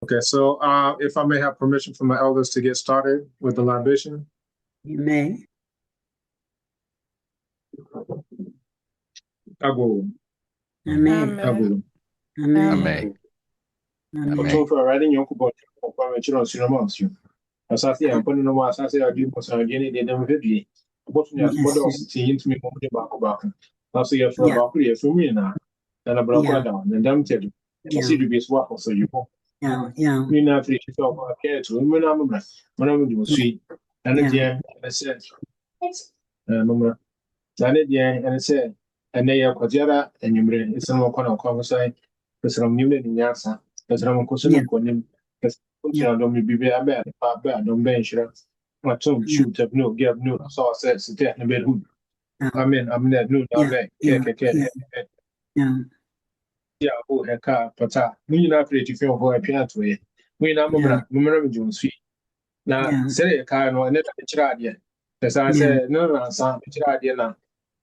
Okay, so if I may have permission from my elders to get started with the libation. You may. Ago. Amen. Ago. Amen. Ọtún fún ọ̀rọ̀ adéyàn kò bọ̀ ọ̀pọ̀ àwọn ìṣúná ọ̀sùn ọmọ ọ̀sùn. Asase ya mpọnụ n'ụmụ asase ya dị mkpọsa na gịnị dị n'ebe bie. Ọbọtụ ya asụpọdụ ọsụ tinye ntumi ma ọmụdị baako baako. N'asọ ya fụrụ baako ya fụrụ mmiri na na bụrụ kwa dawa na ndam tẹdu. Ọsị dị bi esụwa ọsọ yi hụ. Mmiri na afiri echife ọkọ akẹ́ ẹtụ mmiri na amụma mana mụ dị osu yi. Na ne deɛ ɛsɛ mụmụra. Na ne deɛ ɛsɛ ɛnɛ yɛ kɔdiara enyimire esan ọkọ na ọkọ ọsọ pesara mu nimire ne nyansa. Pesara mu nkoso ne nkɔnim. Don't be bad, don't bench. My tongue shoot up no, give no, so I said, sit there in the bedroom. I'm that new down there. Yeah, oh, her car, pata. We not afraid to feel for a piano to it. We not remember Jones feet. Now, say a car, no, never tried yet. As I said, no, son, tried yet now.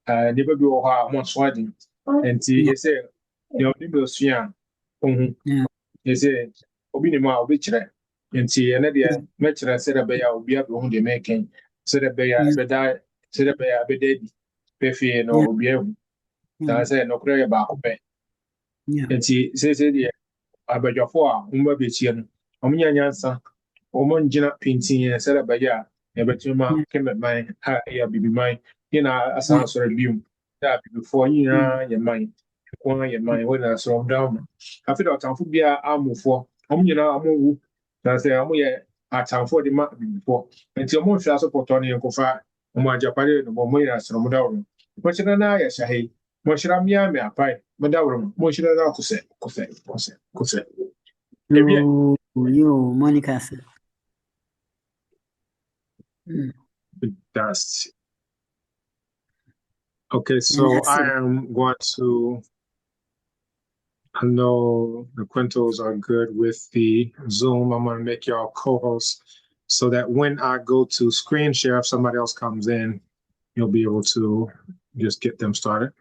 Never go hard, one swatting. And see, you say, your neighbor, Sian. You say, Obinima, obituary. Nti ene de mekyerɛ sɛ dɛ bɛyɛ obi abɛ hu de mɛkɛn sɛ dɛ bɛyɛ bɛda sɛ dɛ bɛyɛ bɛda di pɛfie no obi ahu na sɛ nɔkorɛ yɛ baako pɛ nti sɛ deɛ abadwafo a wɔn bɛkyia no wɔn nya nyansa wɔn ngyina pintin sɛ dɛ bɛyɛ a yɛbɛtumi ma kɛmɛman a ɛyɛ abibiman yɛna asan asɔrɔ biom sɛ abibifoɔ nyinaa yɛ man wɔn yɛ man wɔn nyinaa sɔrɔ wɔn dan afei dɛ ɔtamfo biara amofoɔ wɔn nyinaa wɔn wu. That's a time for the mark before. Until more shall support Tony and Kofa, my Japan, no more as Romodarum. Much than I, Shahi, much Ramia, a pie, Madarum, much than I could say. You, Monica. That's okay. So I am going to. I know the Quintos are good with the Zoom. I'm going to make y'all co-hosts so that when I go to screen share, if somebody else comes in, you'll be able to just get them started.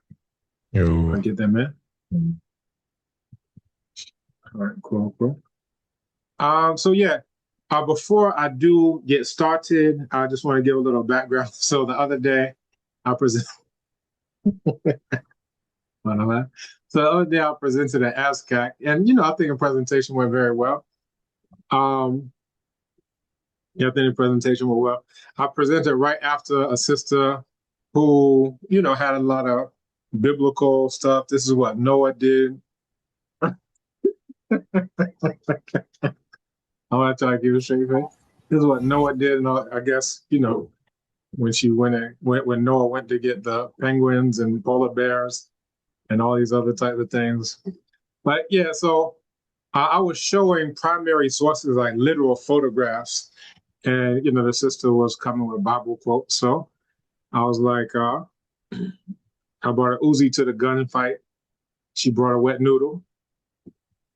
Or get them in. All right, cool. So yeah, before I do get started, I just want to give a little background. So the other day, I presented. So the other day I presented at ASCAC, and I think the presentation went very well. I think the presentation went well. I presented right after a sister who, had a lot of biblical stuff. This is what Noah did. I want to try to give a straight face. This is what Noah did, and I guess when Noah went to get the penguins and polar bears. And all these other type of things. But yeah, so I was showing primary sources like literal photographs. And, the sister was coming with Bible quotes. So I was like, I brought a Uzi to the gunfight. She brought a wet noodle.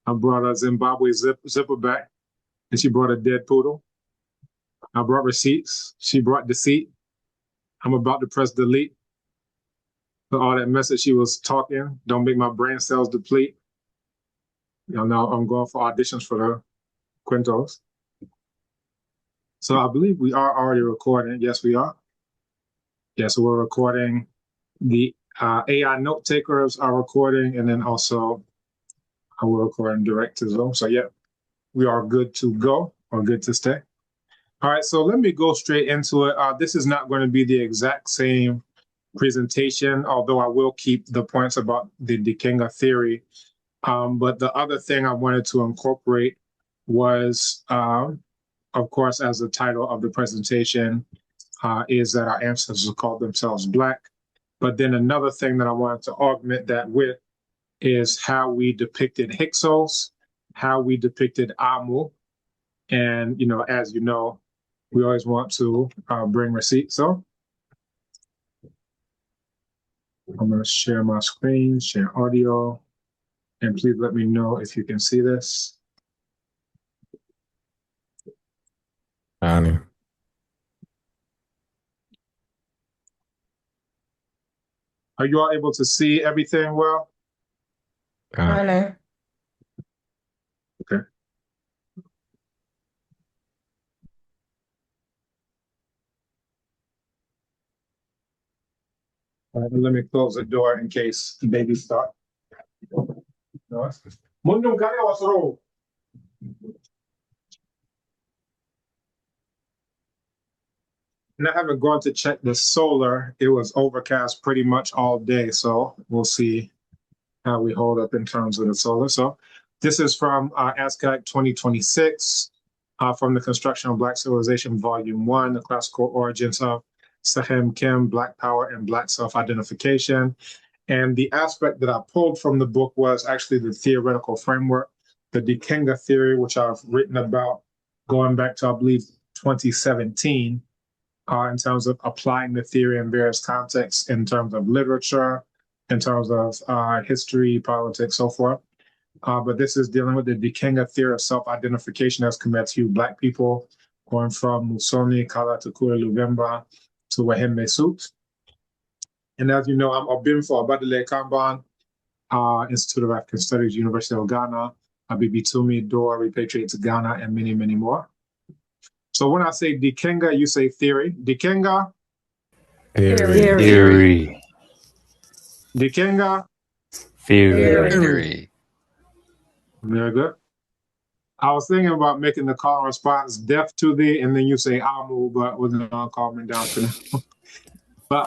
I brought a Zimbabwe zipper back. And she brought a dead poodle. I brought receipts. She brought deceit. I'm about to press delete. All that message she was talking, don't make my brain cells deplete. Now I'm going for auditions for the Quintos. So I believe we are already recording. Yes, we are. Yeah, so we're recording. The AI note takers are recording, and then also we're recording direct to Zoom. So yeah, we are good to go or good to stay. All right, so let me go straight into it. This is not going to be the exact same presentation, although I will keep the points about the Dikenga theory. But the other thing I wanted to incorporate was, of course, as the title of the presentation is that our ancestors called themselves Black. But then another thing that I wanted to augment that with is how we depicted Hyksos, how we depicted Amu. And, as you know, we always want to bring receipts. So I'm going to share my screen, share audio, and please let me know if you can see this. Annie. Are you all able to see everything well? Annie. Okay. Let me close the door in case the baby start. Mundum kare wasro. And I haven't gone to check the solar. It was overcast pretty much all day, so we'll see how we hold up in terms of the solar. So this is from ASCAC 2026, from the Construction of Black Civilization, Volume 1, The Classical Origins of Sahem Kim, Black Power and Black Self-Identification. And the aspect that I pulled from the book was actually the theoretical framework, the Dikenga theory, which I've written about going back to, I believe, 2017, in terms of applying the theory in various contexts, in terms of literature, in terms of history, politics, so forth. But this is dealing with the Dikenga theory of self-identification as compared to Black people, going from Musoni, Kala, Tukura, Luvemba to Wahembe Mesut. And as you know, I'm Ɔbenfo O, Kambon, Institute of African Studies, University of Ghana, Abibitumi, Dora, Repatriate to Ghana, and many, many more. So when I say Dikenga, you say theory. Dikenga? Theory. Dikenga? Theory. Very good. I was thinking about making the call and response deaf to thee, and then you say Amu, but we're gonna calm it down for now. But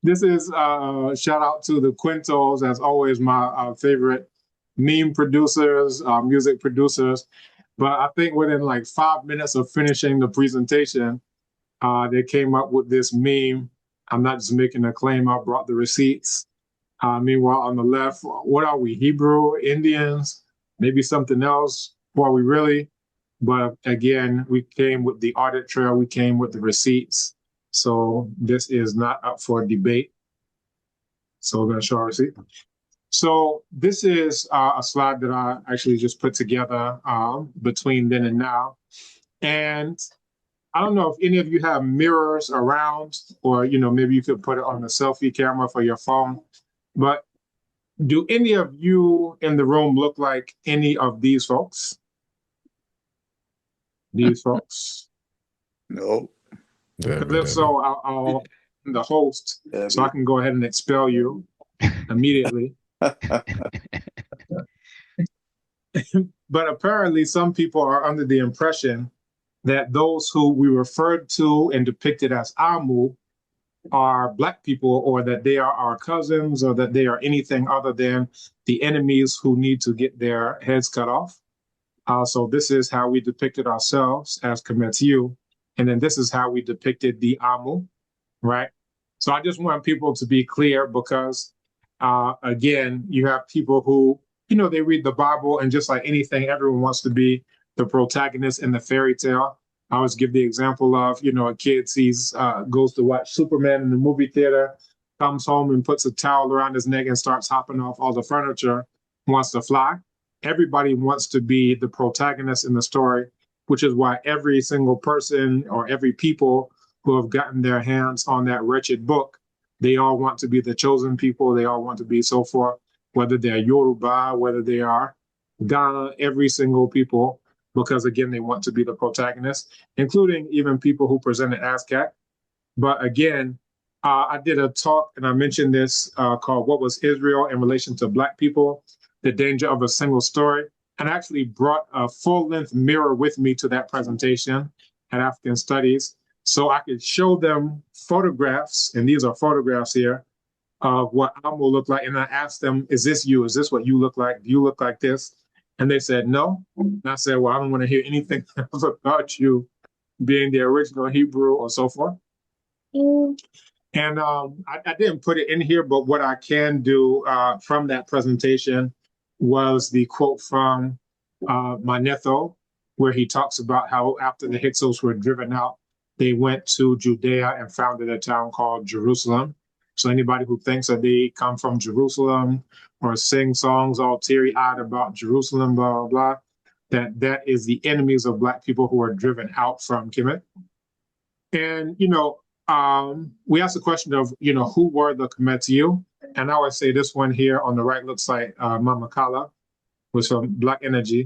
this is shout out to the Quintos, as always, my favorite meme producers, music producers. But I think within like 5 minutes of finishing the presentation, they came up with this meme. I'm not just making a claim, I brought the receipts. Meanwhile, on the left, what are we, Hebrew, Indians, maybe something else? Who are we really? But again, we came with the audit trail, we came with the receipts. So this is not up for debate. So we're gonna show our receipt. So this is a slide that I actually just put together between then and now. And I don't know if any of you have mirrors around, or, you know, maybe you could put it on the selfie camera for your phone. But do any of you in the room look like any of these folks? These folks? No. If so, I'll the host, so I can go ahead and expel you immediately. But apparently some people are under the impression that those who we referred to and depicted as Amu are Black people, or that they are our cousins, or that they are anything other than the enemies who need to get their heads cut off. So this is how we depicted ourselves as Kemetiu, and then this is how we depicted the Amu, right? So I just want people to be clear, because again, you have people who, you know, they read the Bible, and just like anything, everyone wants to be the protagonist in the fairy tale. I always give the example of, you know, a kid goes to watch Superman in the movie theater, comes home and puts a towel around his neck and starts hopping off all the furniture, wants to fly. Everybody wants to be the protagonist in the story, which is why every single person or every people who have gotten their hands on that wretched book, they all want to be the chosen people. They all want to be so forth, whether they're Yoruba, whether they are Ghana, every single people, because again, they want to be the protagonist, including even people who presented ASCAC. But again, I did a talk, and I mentioned this, called What Was Israel in Relation to Black People? The Danger of a Single Story. And I actually brought a full-length mirror with me to that presentation at African Studies, so I could show them photographs, and these are photographs here, of what I will look like. And I asked them, is this you? Is this what you look like? Do you look like this? And they said, no. And I said, well, I don't want to hear anything else about you being the original Hebrew or so forth. And I didn't put it in here, but what I can do from that presentation was the quote from Manetho, where he talks about how after the Hyksos were driven out, they went to Judea and founded a town called Jerusalem. So anybody who thinks that they come from Jerusalem or sing songs all teary-eyed about Jerusalem, blah, blah, blah, that is the enemies of Black people who are driven out from Kemet. And, you know, we asked the question of, you know, who were the Kemetiu? And I would say this one here on the right looks like Mama Kala, was from Black Energy.